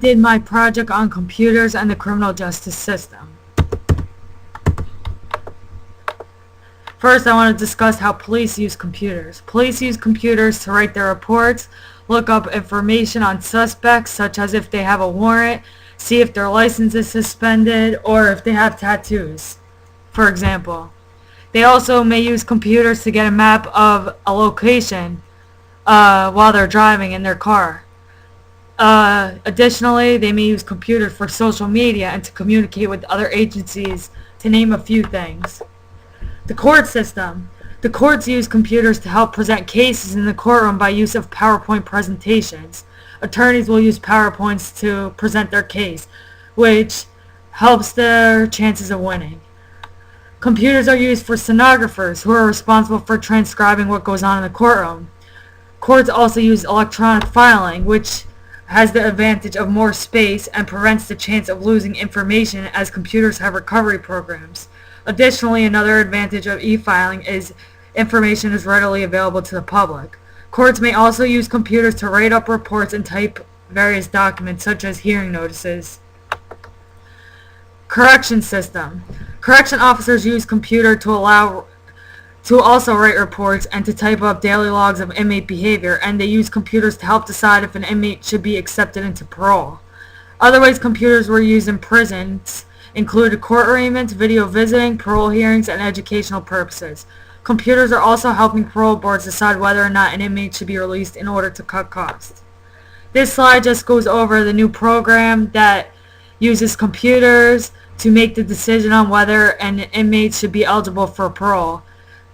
did my project on computers and the criminal justice system. First, I want to discuss how police use computers. Police use computers to write their reports, look up information on suspects, such as if they have a warrant, see if their license is suspended, or if they have tattoos, for example. They also may use computers to get a map of a location while they're driving in their car. Additionally, they may use computers for social media and to communicate with other agencies, to name a few things. The court system. The courts use computers to help present cases in the courtroom by use of PowerPoint presentations. Attorneys will use PowerPoints to present their case, which helps their chances of winning. Computers are used for stenographers, who are responsible for transcribing what goes on in the courtroom. Courts also use electronic filing, which has the advantage of more space and prevents the chance of losing information, as computers have recovery programs. Additionally, another advantage of e-filing is information is readily available to the public. Courts may also use computers to write up reports and type various documents, such as hearing notices. Correction system. Correction officers use computer to also write reports and to type up daily logs of inmate behavior, and they use computers to help decide if an inmate should be accepted into parole. Other ways computers were used in prisons include court arraignments, video visiting, parole hearings, and educational purposes. Computers are also helping parole boards decide whether or not an inmate should be released in order to cut costs. This slide just goes over the new program that uses computers to make the decision on whether an inmate should be eligible for parole.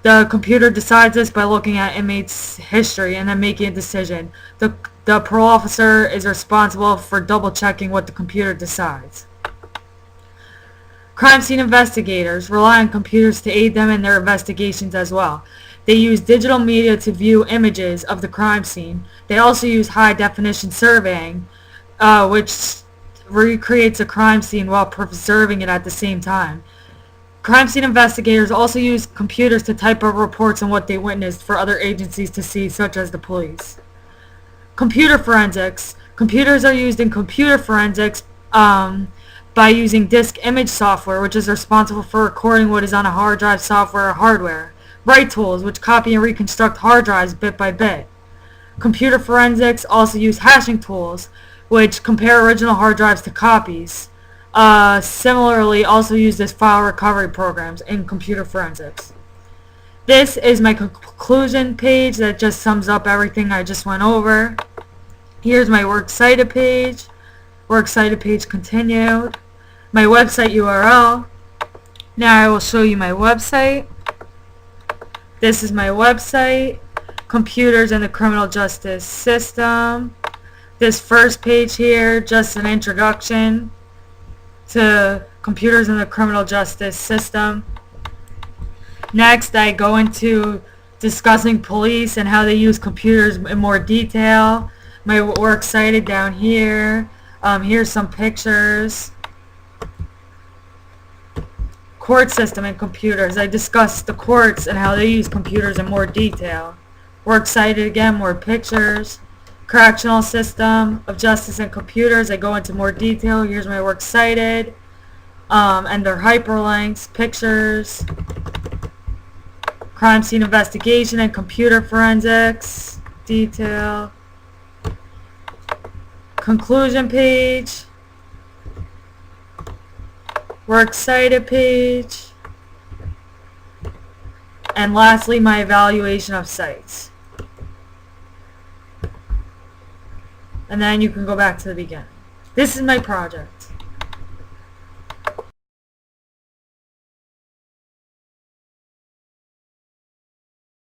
The computer decides this by looking at inmates' history and then making a decision. The parole officer is responsible for double checking what the computer decides. Crime scene investigators rely on computers to aid them in their investigations as well. They use digital media to view images of the crime scene. They also use high-definition surveying, which recreates a crime scene while preserving it at the same time. Crime scene investigators also use computers to type up reports on what they witnessed for other agencies to see, such as the police. Computer forensics. Computers are used in computer forensics by using disk image software, which is responsible for recording what is on a hard drive software or hardware. Write tools, which copy and reconstruct hard drives bit by bit. Computer forensics also use hashing tools, which compare original hard drives to copies. Similarly, also used as file recovery programs in computer forensics. This is my conclusion page that just sums up everything I just went over. Here's my works cited page. Works cited page continued. My website URL. Now I will show you my website. This is my website. Computers and the criminal justice system. This first page here, just an introduction to computers and the criminal justice system. Next, I go into discussing police and how they use computers in more detail. My works cited down here. Here's some pictures. Court system and computers. I discuss the courts and how they use computers in more detail. Works cited again, more pictures. Correctional system of justice and computers. I go into more detail. Here's my works cited. And their hyperlinks, pictures. Crime scene investigation and computer forensics. Detail. Conclusion page. Works cited page. And lastly, my evaluation of sites. And then you can go back to the beginning. This is my project.